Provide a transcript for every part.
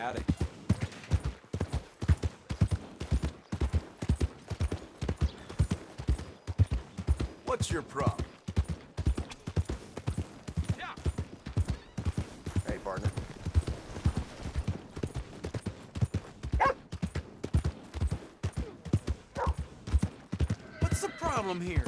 Howdy. What's your problem? Yeah. Hey, partner. What's the problem here?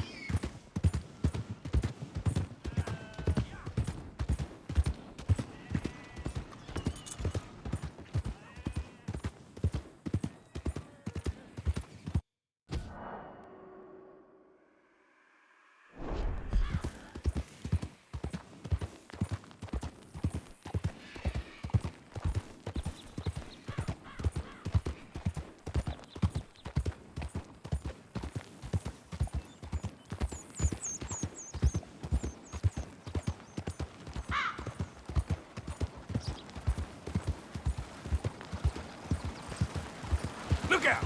Look out!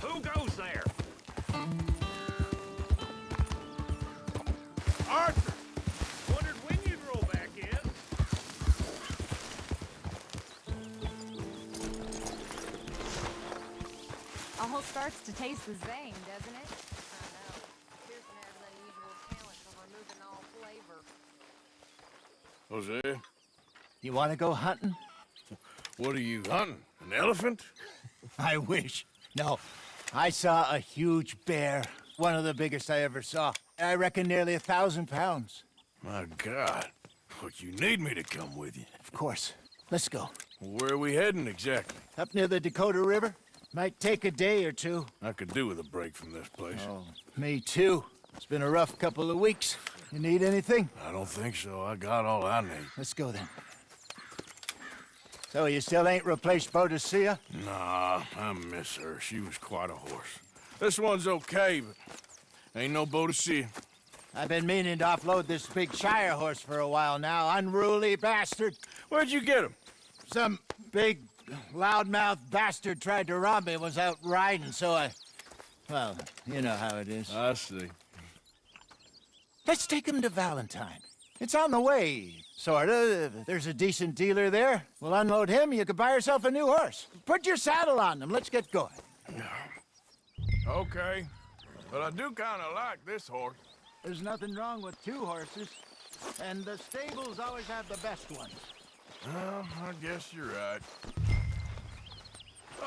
Who goes there? Arthur! Wondered when you'd roll back in. All starts to taste the same, doesn't it? I know. Pearson has an unusual talent for removing all flavor. Jose, You want to go hunting? what are you hunting? An elephant? I wish. No. I saw a huge bear. One of the biggest I ever saw. I reckon nearly 1,000 pounds. My God. But you need me to come with you. Of course. Let's go. Where are we heading exactly? Up near the Dakota River. Might take a day or two. I could do with a break from this place. Oh, me too. It's been a rough couple of weeks. You need anything? I don't think so. I got all I need. Let's go then. So you still ain't replaced Boadicea? Nah, I miss her. She was quite a horse. This one's okay, but ain't no Boadicea. I've been meaning to offload this big Shire horse for a while now. Unruly bastard. Where'd you get him? Some big, loudmouth bastard tried to rob me, was out riding, so I... Well, you know how it is. I see. Let's take him to Valentine. It's on the way, sorta. There's a decent dealer there. We'll unload him, you could buy yourself a new horse. Put your saddle on him, let's get going. Okay, but I do kind of like this horse. There's nothing wrong with two horses, and the stables always have the best ones. Well, I guess you're right.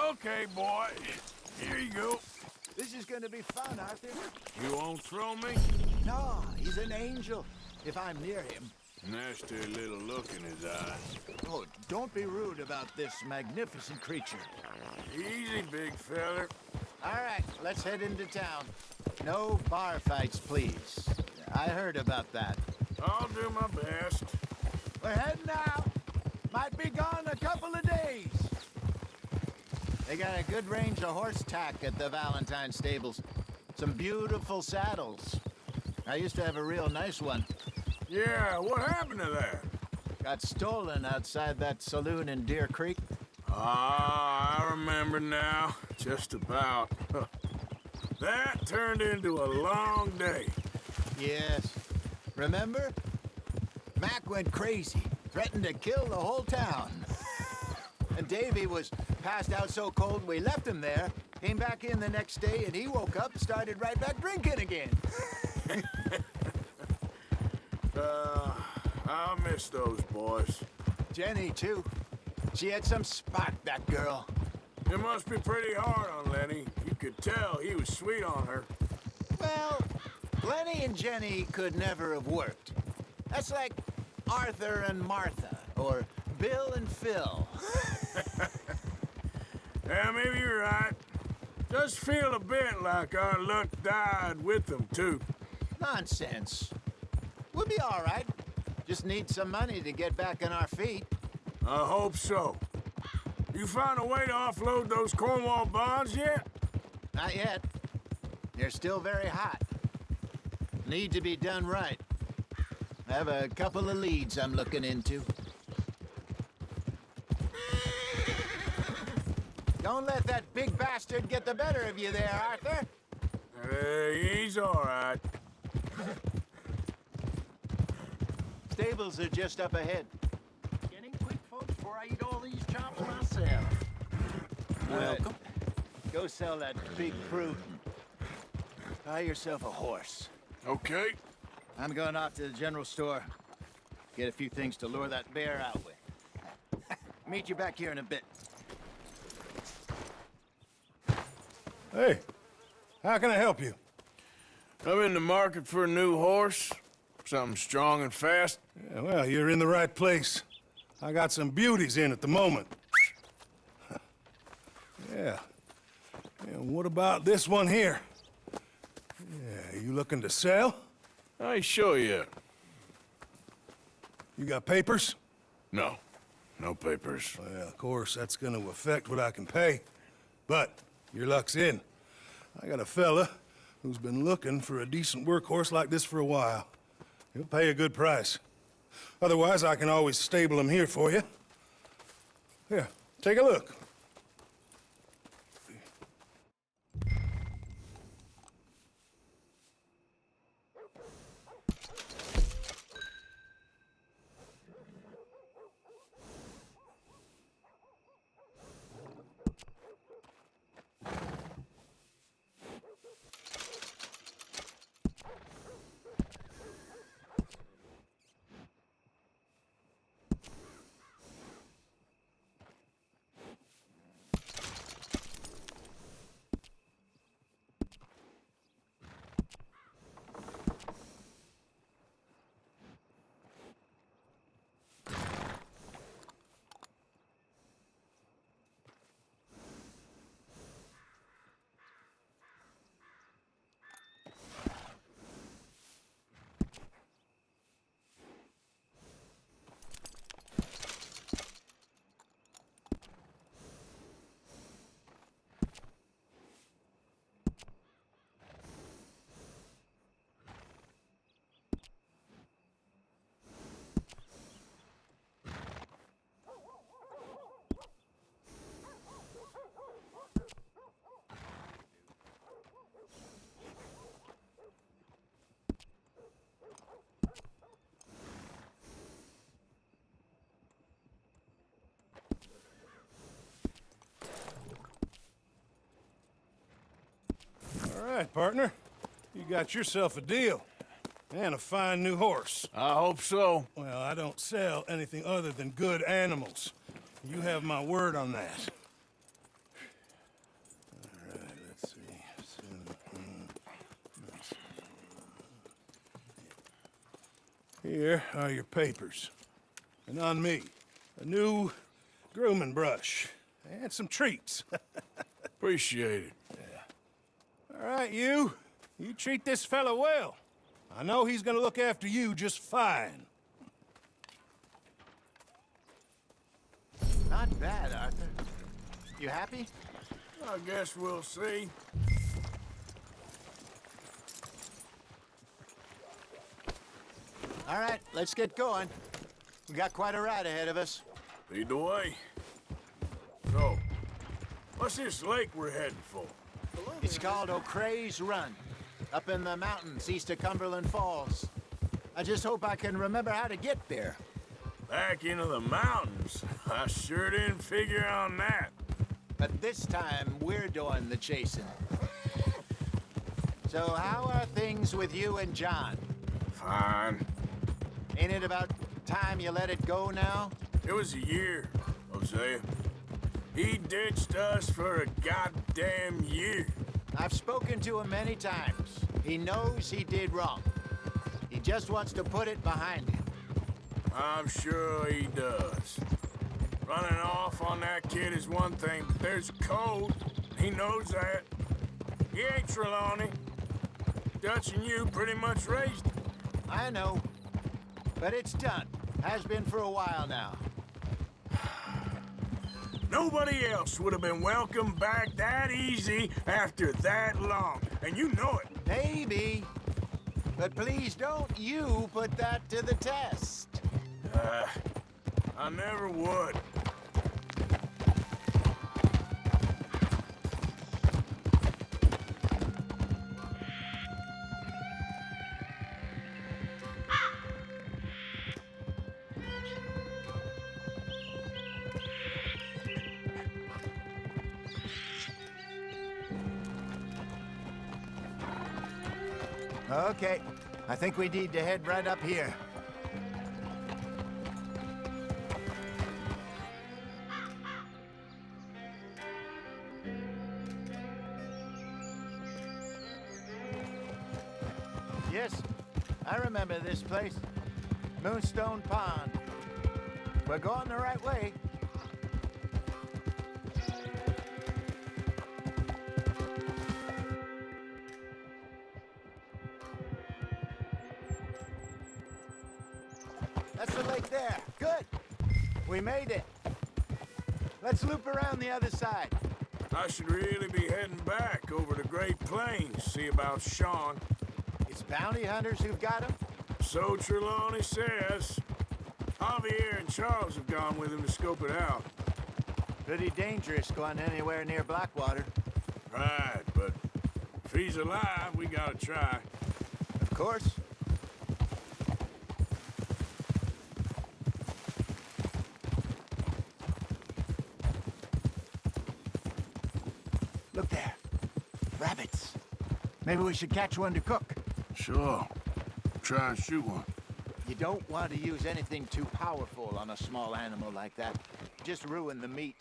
Okay, boy. Here you go. This is gonna be fun, Arthur. You won't throw me? No, he's an angel, if I'm near him. Nasty little look in his eyes. Oh, don't be rude about this magnificent creature. Easy, big feller. All right, let's head into town. No bar fights, please. I heard about that. I'll do my best. We're heading out. Might be gone a couple of days. They got a good range of horse tack at the Valentine stables. Some beautiful saddles. I used to have a real nice one. Yeah, what happened to that? Got stolen outside that saloon in Deer Creek. Ah, I remember now. Just about. That turned into a long day. Yes. Remember? Mac went crazy, threatened to kill the whole town. And Davy was passed out so cold we left him there, came back in the next day, and he woke up and started right back drinking again. I'll miss those boys. Jenny, too. She had some spot, that girl. It must be pretty hard on Lenny. You could tell he was sweet on her. Well, Lenny and Jenny could never have worked. That's like Arthur and Martha, or Bill and Phil. Yeah, maybe you're right. Just feel a bit like our luck died with them, too. Nonsense. We'll be all right. Just need some money to get back on our feet. I hope so. You found a way to offload those Cornwall bonds yet? Not yet. They're still very hot. Need to be done right. I have a couple of leads I'm looking into. Don't let that big bastard get the better of you there, Arthur. He's all right. Stables are just up ahead. Getting quick, folks, before I eat all these chops myself. Welcome. Go sell that big fruit and buy yourself a horse. Okay. I'm going off to the general store. Get a few things to lure that bear out with. Meet you back here in a bit. Hey, how can I help you? I'm in the market for a new horse. Something strong and fast. Yeah, well, you're in the right place. I got some beauties in at the moment. Yeah. And what about this one here? Yeah, you looking to sell? I ain't sure yet. You got papers? No. No papers. Well, of course, that's gonna affect what I can pay. But your luck's in. I got a fella who's been looking for a decent workhorse like this for a while. He'll pay a good price. Otherwise, I can always stable him here for you. Here, take a look. All right, partner. You got yourself a deal. And a fine new horse. I hope so. Well, I don't sell anything other than good animals. You have my word on that. All right, let's see. Here are your papers. And on me, a new grooming brush. And some treats. Appreciate it. All right, you. You treat this fella well. I know he's gonna look after you just fine. Not bad, Arthur. You happy? I guess we'll see. All right, let's get going. We got quite a ride ahead of us. Lead the way. So, what's this lake we're heading for? It's called O'Creagh's Run, up in the mountains east of Cumberland Falls. I just hope I can remember how to get there. Back into the mountains? I sure didn't figure on that. But this time, we're doing the chasing. So how are things with you and John? Fine. Ain't it about time you let it go now? It was a year, Hosea. He ditched us for a goddamn year. I've spoken to him many times. He knows he did wrong. He just wants to put it behind him. I'm sure he does. Running off on that kid is one thing, but there's code. He knows that. He ain't Trelawney. Dutch and you pretty much raised him. I know. But it's done. Has been for a while now. Nobody else would have been welcomed back that easy after that long. And you know it. Maybe. But please don't you put that to the test. I never would. Okay. I think we need to head right up here. Yes, I remember this place. Moonstone Pond. We're going the right way. That's the lake there. Good. We made it. Let's loop around the other side. I should really be heading back over the Great Plains, see about Sean. It's bounty hunters who've got him? So Trelawney says. Javier and Charles have gone with him to scope it out. Pretty dangerous going anywhere near Blackwater. Right, but if he's alive, we gotta try. Of course. Look there. Rabbits. Maybe we should catch one to cook. Sure. Try and shoot one. You don't want to use anything too powerful on a small animal like that. Just ruin the meat.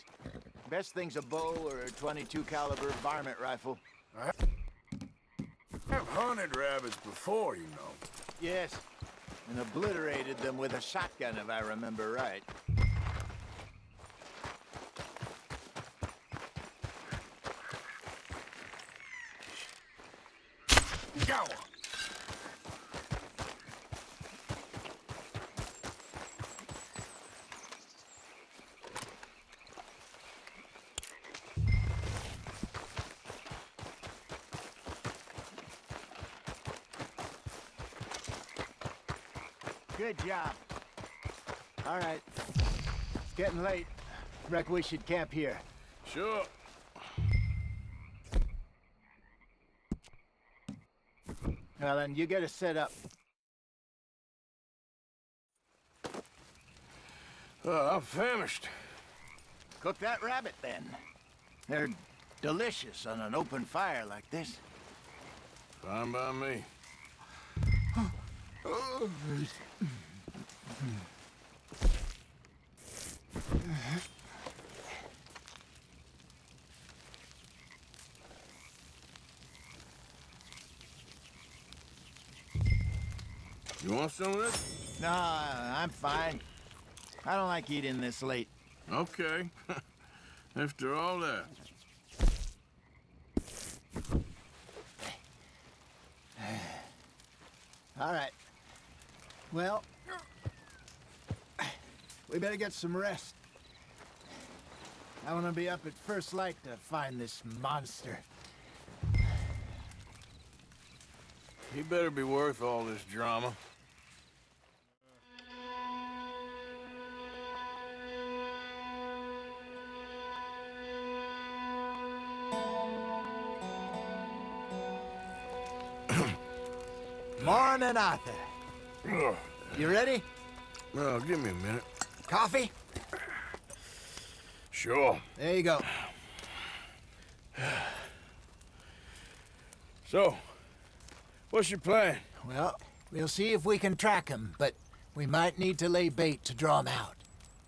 Best thing's a bow or a .22 caliber varmint rifle. I've hunted rabbits before, you know. Yes, and obliterated them with a shotgun if I remember right. Go! Good job. All right. It's getting late. Reckon we should camp here. Sure. Well, then you get us set up. I'm famished. Cook that rabbit, then. They're delicious on an open fire like this. Fine by me. You want some of this? No, I'm fine. I don't like eating this late. Okay. After all that. All right. Well, we better get some rest. I want to be up at first light to find this monster. He better be worth all this drama. Morning, Arthur. Ugh. You ready? Well, give me a minute. Coffee? Sure. There you go. So, what's your plan? Well, we'll see if we can track him, but we might need to lay bait to draw him out.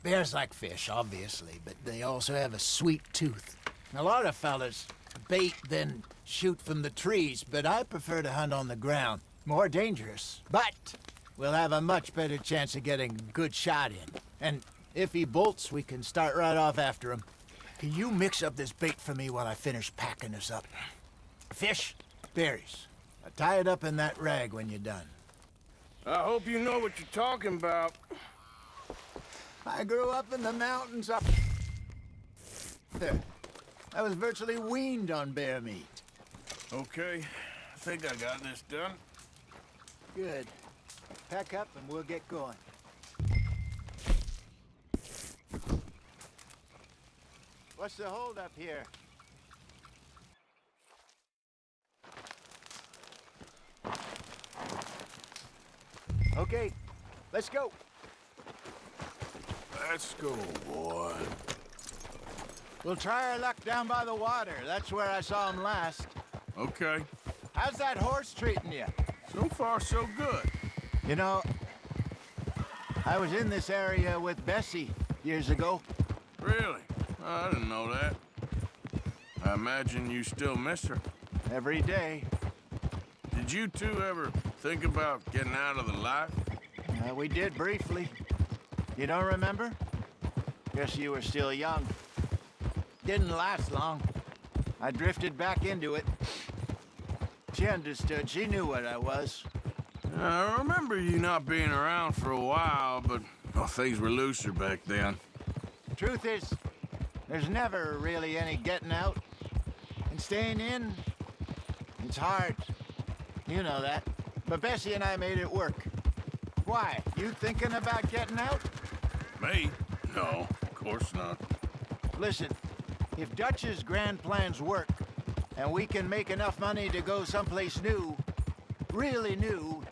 Bears like fish, obviously, but they also have a sweet tooth. A lot of fellas bait, then shoot from the trees, but I prefer to hunt on the ground. More dangerous, but we'll have a much better chance of getting a good shot in. And if he bolts, we can start right off after him. Can you mix up this bait for me while I finish packing this up? Fish? Berries. Tie it up in that rag when you're done. I hope you know what you're talking about. I grew up in the mountains up there. I was virtually weaned on bear meat. Okay, I think I got this done. Good. Pack up and we'll get going. What's the hold up here? Okay, let's go. Let's go, boy. We'll try our luck down by the water. That's where I saw him last. Okay. How's that horse treating you? So far, so good. You know, I was in this area with Bessie years ago. Really? I didn't know that. I imagine you still miss her. Every day. Did you two ever think about getting out of the life? We did briefly. You don't remember? Guess you were still young. Didn't last long. I drifted back into it. She understood. She knew what I was. I remember you not being around for a while, but well, things were looser back then. Truth is, there's never really any getting out. And staying in, it's hard. You know that. But Bessie and I made it work. Why? You thinking about getting out? Me? No, of course not. Listen, if Dutch's grand plans work, and we can make enough money to go someplace new, really new,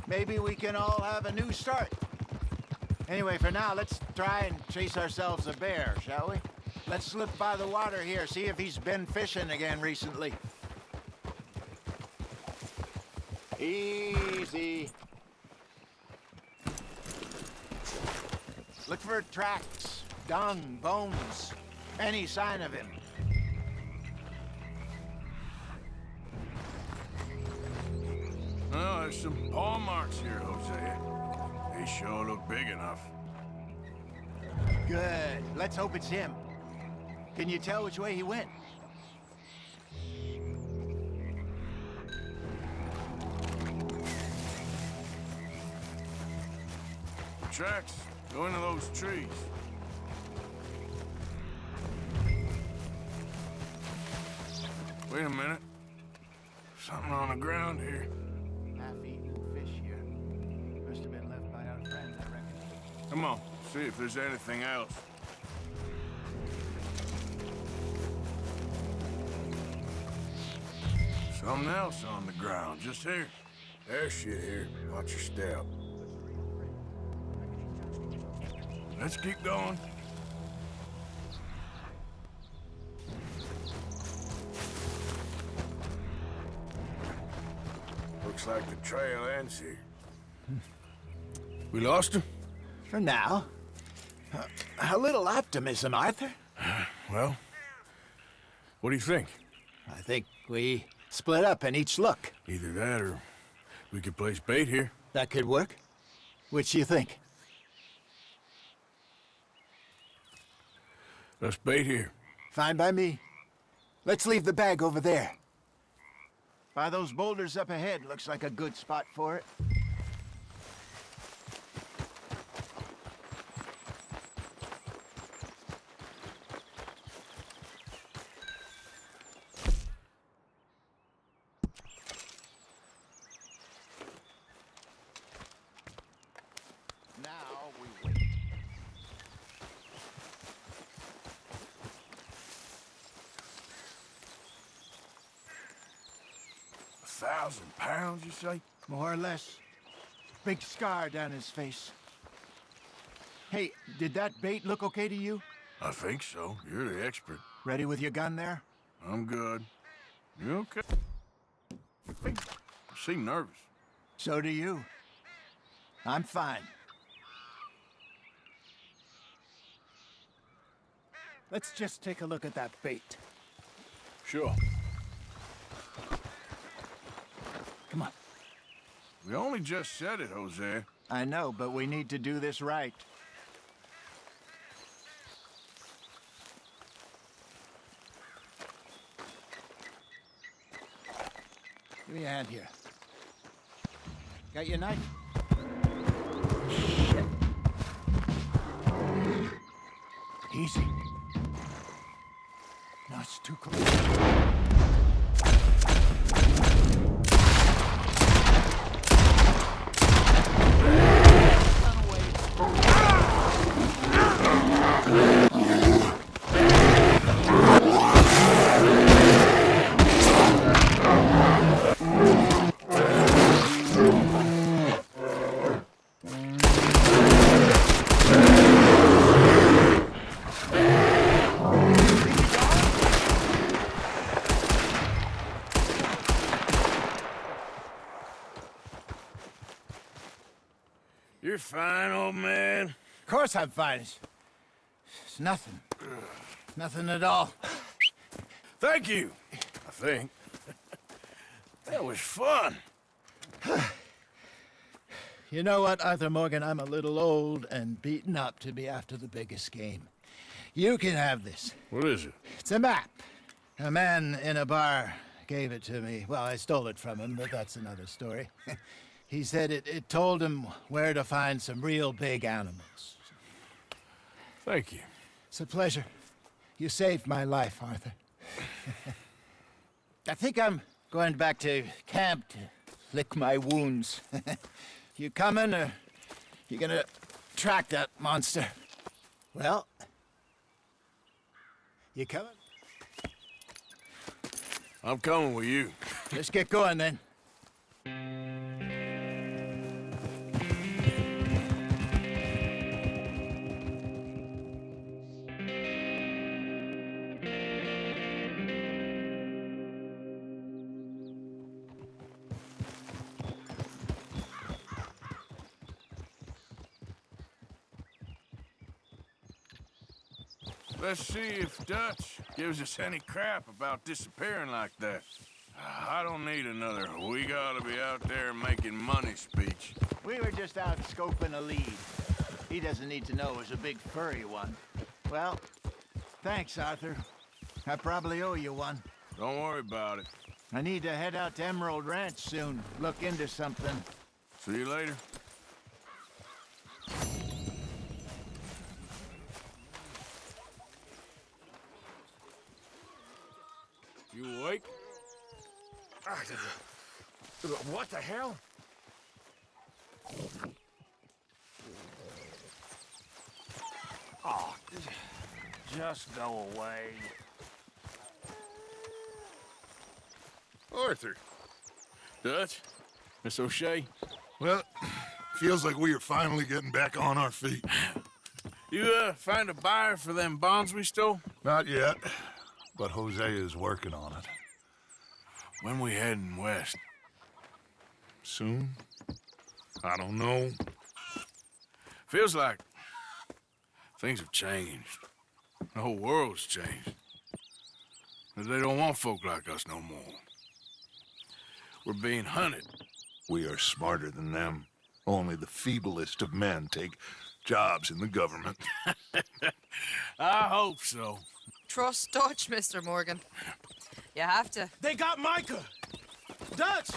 maybe we can all have a new start. Anyway, for now, let's try and chase ourselves a bear, shall we? Let's slip by the water here, see if he's been fishing again recently. Easy. Look for tracks, dung, bones, any sign of him. Well, there's some paw marks here, Hosea. They sure look big enough. Good. Let's hope it's him. Can you tell which way he went? Tracks. Go into those trees. Wait a minute. Something on the ground here. Half-eaten fish here. Must have been left by our friend, I reckon. Come on, see if there's anything else. Something else on the ground, just here. There's shit here. Watch your step. Let's keep going. Looks like the trail ends here. We lost him? For now. A little optimism, Arthur. Well, what do you think? I think we split up and each look. Either that or we could place bait here. That could work. Which do you think? Let's bait here. Fine by me. Let's leave the bag over there. By those boulders up ahead, looks like a good spot for it. Now we wait. £1,000, you say? More or less. Big scar down his face. Hey, did that bait look okay to you? I think so. You're the expert. Ready with your gun there? I'm good. You okay? You seem nervous. So do you. I'm fine. Let's just take a look at that bait. Sure. Come on. We only just said it, Jose. I know, but we need to do this right. Give me a hand here. Got your knife? Easy. No, it's too close. You're fine, old man. Of course I'm fine. It's nothing. Nothing at all. Thank you, I think. That was fun. You know what, Arthur Morgan? I'm a little old and beaten up to be after the biggest game. You can have this. What is it? It's a map. A man in a bar gave it to me. Well, I stole it from him, but that's another story. He said it told him where to find some real big animals. Thank you. It's a pleasure. You saved my life, Arthur. I think I'm going back to camp to lick my wounds. You coming, or you gonna track that monster? Well, you coming? I'm coming with you. Let's get going, then. Let's see if Dutch gives us any crap about disappearing like that. I don't need another "we gotta be out there making money" speech. We were just out scoping a lead. He doesn't need to know it was a big furry one. Well, thanks, Arthur. I probably owe you one. Don't worry about it. I need to head out to Emerald Ranch soon. Look into something. See you later. You awake? What the hell? Oh, just go away. Arthur. Dutch? Miss O'Shea? Well, feels like we are finally getting back on our feet. You, find a buyer for them bonds we stole? Not yet, but Jose is working on it. When we heading west? Soon? I don't know. Feels like things have changed. The whole world's changed. But they don't want folk like us no more. We're being hunted. We are smarter than them. Only the feeblest of men take jobs in the government. I hope so. Trust Dutch, Mr. Morgan. You have to. They got Micah! Dutch!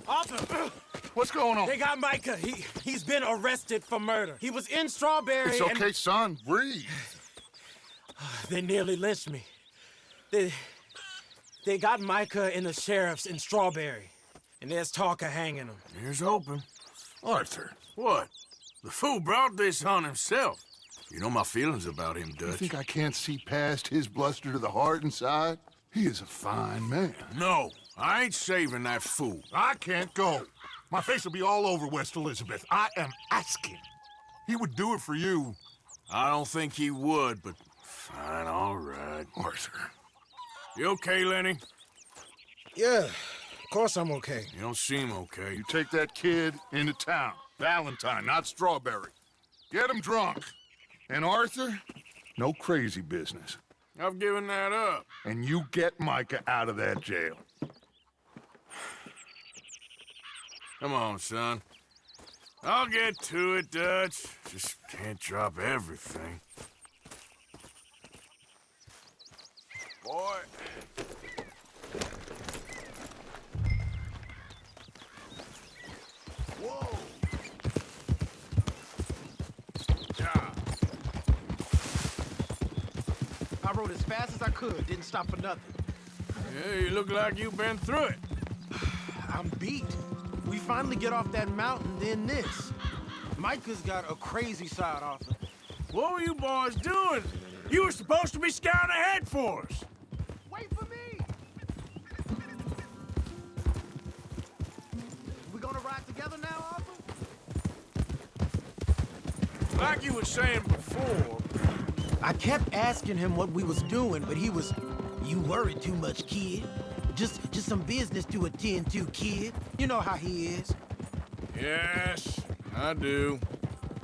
Arthur! What's going on? They got Micah. He's been arrested for murder. He was in Strawberry. It's okay, son. Breathe. They nearly lynched me. They got Micah and the sheriffs in Strawberry. And there's talk of hanging him. Here's hoping. Arthur. What? The fool brought this on himself. You know my feelings about him, You Dutch. think I can't see past his bluster to the heart inside? He is a fine man. No, I ain't saving that fool. I can't go. My face will be all over West Elizabeth. I am asking. He would do it for you. I don't think he would, but fine, all right. Arthur. You okay, Lenny? Yeah, of course I'm okay. You don't seem okay. You take that kid into town. Valentine, not Strawberry. Get him drunk. And Arthur, no crazy business. I've given that up. And you get Micah out of that jail. Come on, son. I'll get to it, Dutch. Just can't drop everything. Boy. I rode as fast as I could, didn't stop for nothing. Yeah, you look like you've been through it. I'm beat. We finally get off that mountain, then this. Micah's got a crazy side off it. What were you boys doing? You were supposed to be scouting ahead for us. Wait for me! We gonna ride together now, Arthur? Like you were saying before, I kept asking him what we was doing, but he was, "You worry too much, kid. Just some business to attend to, kid." You know how he is. yes, I do.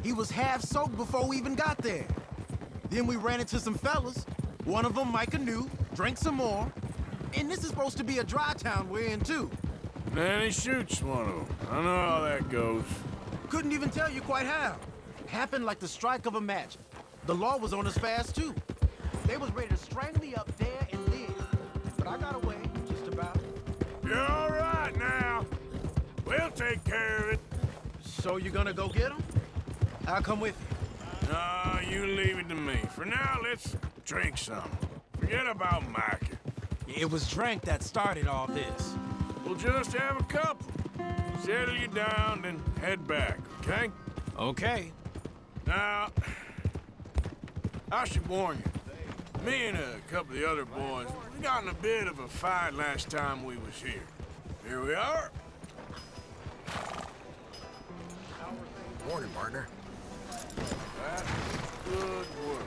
He was half soaked before we even got there. Then we ran into some fellas. One of them Micah knew, drank some more. And this is supposed to be a dry town we're in, too. Then he shoots one of them. I know how that goes. Couldn't even tell you quite how. Happened like the strike of a match. The law was on us fast, too. They was ready to strangle me up there and live. But I got away, just about. You're all right now. We'll take care of it. So you gonna go get him? I'll come with you. No, you leave it to me. For now, let's drink some. Forget about Micah. It was drink that started all this. We'll just have a couple. Settle you down, then head back, okay? Okay. Now, I should warn you. Me and a couple of the other boys, we got in a bit of a fight last time we was here. Here we are. Morning, partner. That's good work.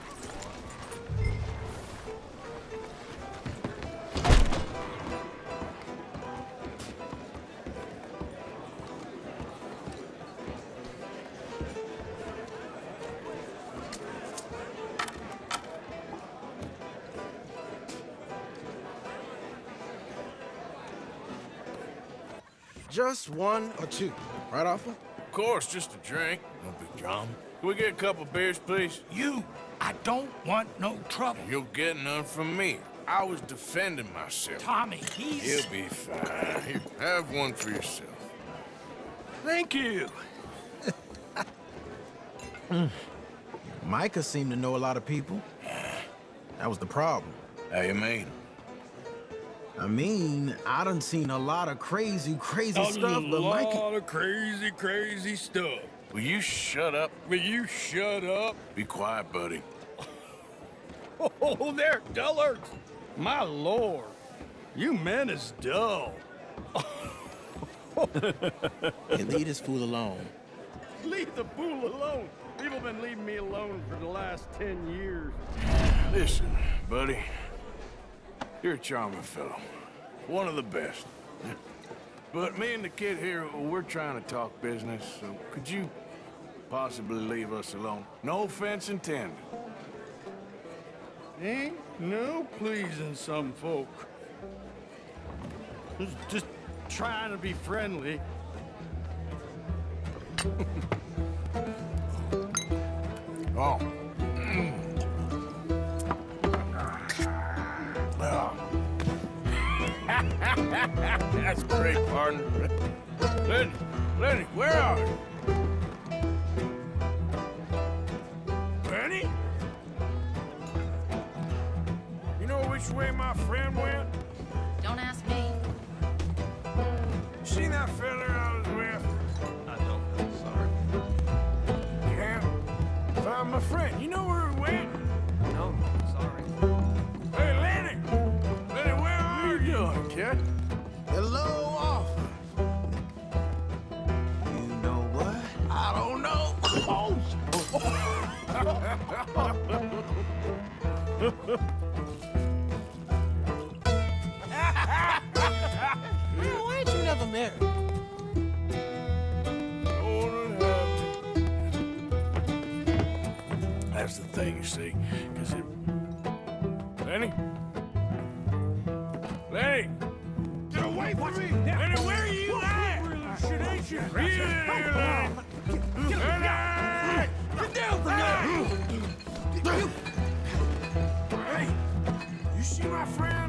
Just one or two, right, Arthur? Of course, just a drink. No big drama. Can we get a couple beers, please? I don't want no trouble. You'll get none from me. I was defending myself. Tommy, he's... He'll be fine. Here, have one for yourself. Thank you. Micah seemed to know a lot of people. That was the problem. How you mean? I mean, I done seen a lot of crazy stuff, but Micah... of crazy stuff. Will you shut up? Will you shut up? Be quiet, buddy. Oh, they're dullards. My lord, you men is dull. Hey, leave this fool alone. Leave the fool alone. People been leaving me alone for the last 10 years. Listen, buddy. You're a charming fellow. One of the best. But me and the kid here, we're trying to talk business, so could you possibly leave us alone? No offense intended. Ain't no pleasing some folk. Just trying to be friendly. Oh. That's great, partner. Lenny, where are you? Lenny? You know which way my friend went? Don't ask me. See that fella I was with? I don't know, sorry. Can't find my friend. You know where he went? No, sorry. Hey, Lenny! Lenny, where are you? Doing, kid? Hello, Arthur. You know what? I don't know. Why ain't you never married? That's the thing, you see, because it... Lenny? Lenny! Get away from me! Lenny, where are you at? Shit, ain't you? Are you in here, Lenny? Lenny! Get down from there! Hey, you see my friend?